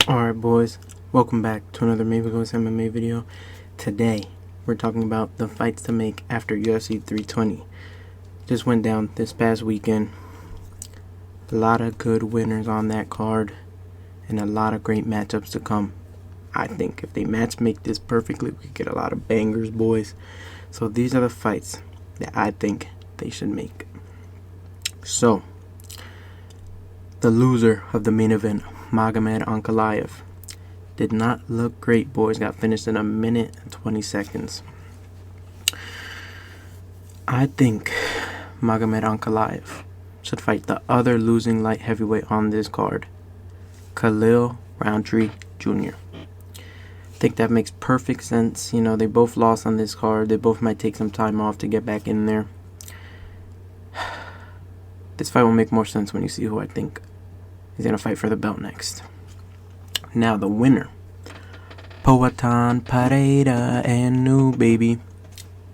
Alright boys, welcome back to another Maybe Lewis MMA video. Today, we're talking about the fights to make after UFC 320. Just went down this past weekend. A lot of good winners on that card, and a lot of great matchups to come. I think if they match make this perfectly, we could get a lot of bangers, boys. So these are the fights that I think they should make. So, the loser of the main event, Magomed Ankalaev, did not look great, boys. Got finished in 1 minute and 20 seconds. I think Magomed Ankalaev should fight the other losing light heavyweight on this card, Khalil Roundtree Jr. I think that makes perfect sense. You know, they both lost on this card. They both might take some time off to get back in there. This fight will make more sense when you see who I think is going to fight for the belt next. Now, the winner, Poatan Pereira and New Baby,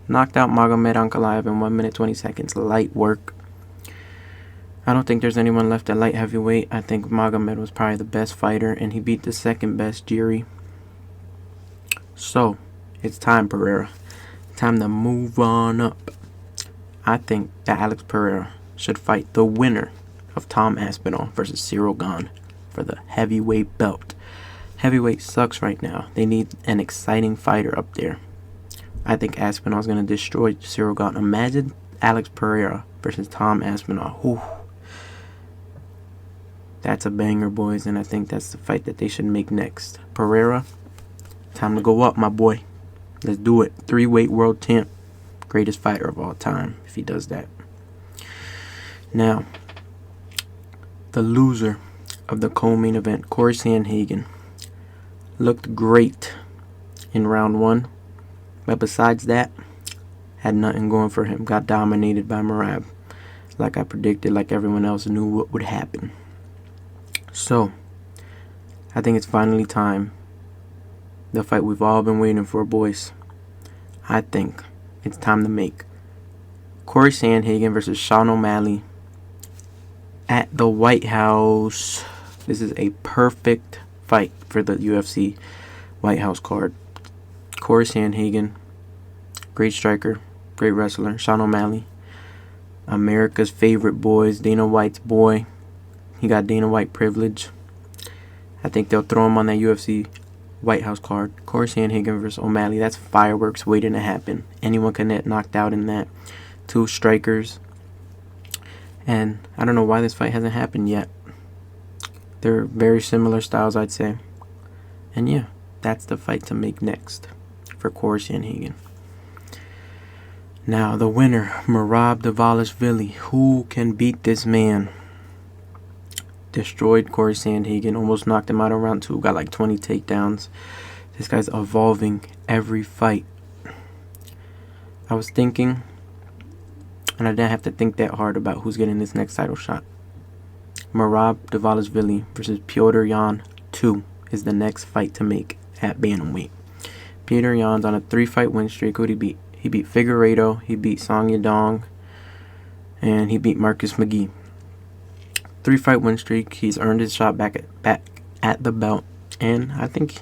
knocked out Magomed Ankalaev in 1 minute 20 seconds. Light work. I don't think there's anyone left at light heavyweight. I think Magomed was probably the best fighter, and he beat the second best, Jiri. So, it's time, Pereira. Time to move on up. I think that Alex Pereira should fight the winner of Tom Aspinall versus Cyril Gane for the heavyweight belt. Heavyweight sucks right now. They need an exciting fighter up there. I think Aspinall's going to destroy Cyril Gane. Imagine Alex Pereira versus Tom Aspinall. Whew. That's a banger, boys, and I think that's the fight that they should make next. Pereira, time to go up, my boy. Let's do it. 3-weight world champ. Greatest fighter of all time if he does that. Now, the loser of the co-main event, Corey Sandhagen, looked great in round 1, but besides that, had nothing going for him. Got dominated by Merab, like I predicted, like everyone else knew what would happen. So, I think it's finally time. The fight we've all been waiting for, boys. I think it's time to make Corey Sandhagen versus Sean O'Malley at the White House. This is a perfect fight for the UFC White House card. Corey Sandhagen, great striker, great wrestler. Sean O'Malley, America's favorite boys, Dana White's boy. He got Dana White privilege. I think they'll throw him on that UFC White House card. Corey Sandhagen versus O'Malley. That's fireworks waiting to happen. Anyone can get knocked out in that. Two strikers. And I don't know why this fight hasn't happened yet. They're very similar styles, I'd say. And yeah, that's the fight to make next for Corey Sandhagen. Now, the winner, Merab Dvalishvili. Who can beat this man? Destroyed Corey Sandhagen. Almost knocked him out in round 2. Got like 20 takedowns. This guy's evolving every fight. I was thinking, and I didn't have to think that hard about who's getting this next title shot. Merab Dvalishvili versus Petr Yan 2 is the next fight to make at bantamweight. Petr Yan's on a 3-fight win streak. Who'd he beat? He beat Figueiredo, he beat Song Yadong, and he beat Marcus McGee. 3-fight win streak. He's earned his shot back at the belt. And I think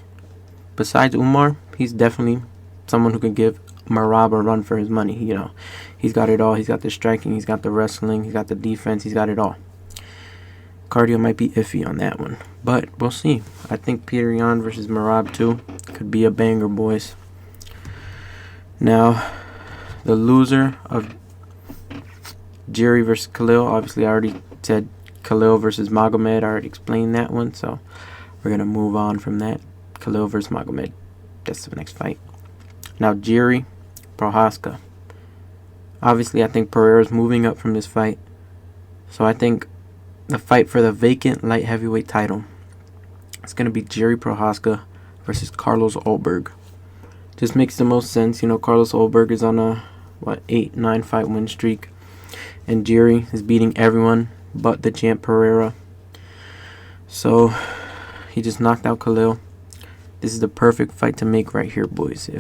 besides Umar, he's definitely someone who can give Merab a run for his money. You know, he's got it all. He's got the striking, he's got the wrestling, he's got the defense, he's got it all. Cardio might be iffy on that one, but we'll see. I think Petr Yan versus Merab 2 could be a banger, boys. Now, the loser of Jiri versus Khalil. Obviously, I already said Khalil versus Magomed. I already explained that one, so we're going to move on from that. Khalil versus Magomed. That's the next fight. Now, Jiri Prochazka. Obviously, I think Pereira's moving up from this fight. So I think the fight for the vacant light heavyweight title is going to be Jiri Prochazka versus Carlos Ulberg. Just makes the most sense. You know, Carlos Ulberg is on a 8-9 fight win streak, and Jiri is beating everyone but the champ Pereira. So he just knocked out Khalil. This is the perfect fight to make right here, boys.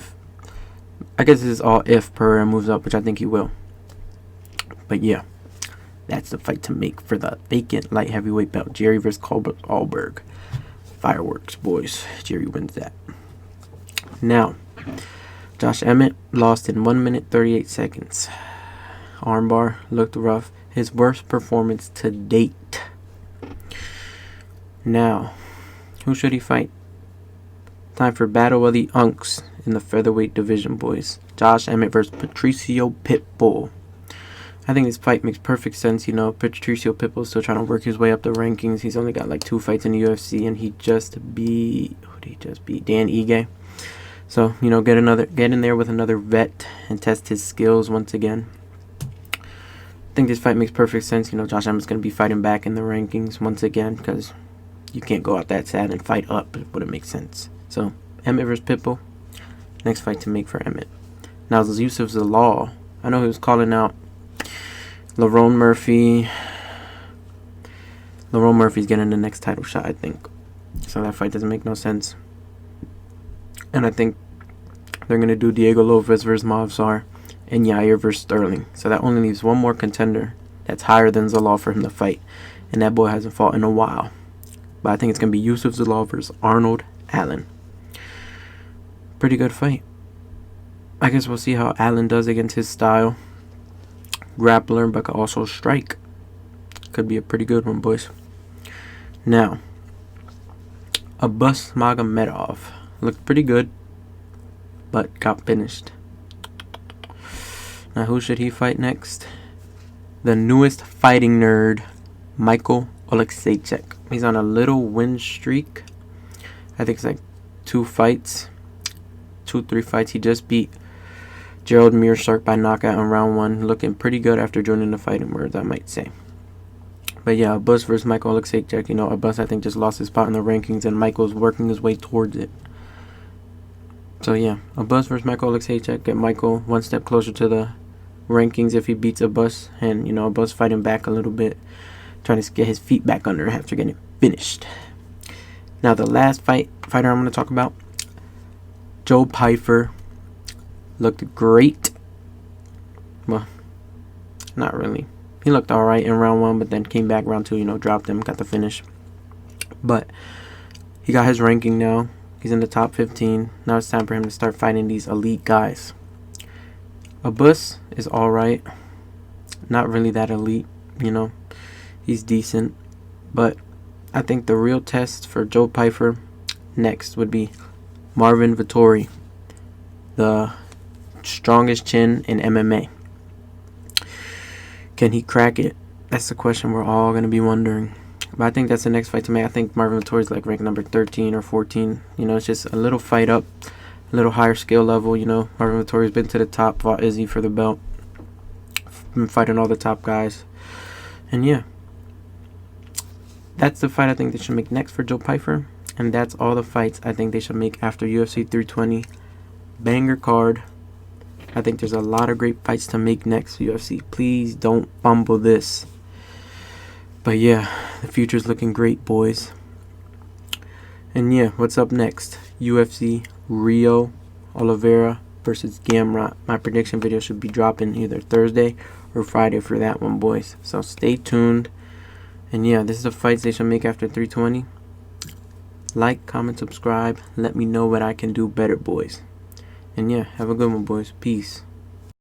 I guess this is all if Pereira moves up, which I think he will. But yeah, that's the fight to make for the vacant light heavyweight belt. Jiri versus Ulberg. fireworks, boys. Jerry wins that. Now, Josh Emmett lost in 1 minute 38 seconds. Armbar looked rough. His worst performance to date. Now, who should he fight? Time for Battle of the Unks in the featherweight division, boys. Josh Emmett versus Patricio Pitbull. I think this fight makes perfect sense. You know, Patricio Pitbull's still trying to work his way up the rankings. He's only got like 2 fights in the UFC, and he just beat, who did he just beat? Dan Ige. So, you know, get in there with another vet and test his skills once again. I think this fight makes perfect sense. You know, Josh Emmett's going to be fighting back in the rankings once again, because you can't go out that sad and fight up. It wouldn't make sense. So, Emmett versus Pitbull. Next fight to make for Emmett. Now, Yusuf Zalal. I know he was calling out Lerone Murphy. Lerone Murphy's getting the next title shot, I think. So that fight doesn't make no sense. And I think they're going to do Diego Lopez versus Movsar and Yair versus Sterling. So that only leaves one more contender that's higher than Zalal for him to fight. And that boy hasn't fought in a while. But I think it's going to be Yusuf Zalal versus Arnold Allen. Pretty good fight. I guess we'll see how Allen does against his style. Grappler, but could also strike. Could be a pretty good one, boys. Now, Abbas Magomedov looked pretty good, but got finished. Now, who should he fight next? The newest fighting nerd, Michael Oleksiejczuk. He's on a little win streak. I think it's like 3 fights. He just beat Gerald Meerschaert by knockout in round 1. Looking pretty good after joining the fighting words, I might say. But yeah, Abbas versus Michael Oleksiejczuk. You know, Abbas, I think, just lost his spot in the rankings, and Michael's working his way towards it. So yeah, Abbas versus Michael Oleksiejczuk. Get Michael one step closer to the rankings if he beats Abbas. And, you know, Abbas fighting back a little bit, trying to get his feet back under after getting finished. Now, the last fighter I'm going to talk about, Joe Pyfer. Looked great. Well, not really. He looked alright in round 1, but then came back round 2, you know, dropped him, got the finish. But he got his ranking now. He's in the top 15. Now it's time for him to start fighting these elite guys. Abbas is alright. Not really that elite, you know. He's decent. But I think the real test for Joe Pyfer next would be Marvin Vettori, the strongest chin in MMA. Can he crack it? That's the question we're all going to be wondering. But I think that's the next fight to make. I think Marvin Vettori's like ranked number 13 or 14. You know, it's just a little fight up, a little higher skill level. You know, Marvin Vettori's been to the top, fought Izzy for the belt, been fighting all the top guys. And yeah, that's the fight I think they should make next for Joe Pyfer. And that's all the fights I think they should make after UFC 320. Banger card. I think there's a lot of great fights to make next, UFC. Please don't fumble this. But yeah, the future's looking great, boys. And yeah, what's up next? UFC Rio Oliveira versus Gamrot. My prediction video should be dropping either Thursday or Friday for that one, boys. So stay tuned. And yeah, this is the fights they should make after 320. Like, comment, subscribe. Let me know what I can do better, boys. And yeah, have a good one, boys. Peace.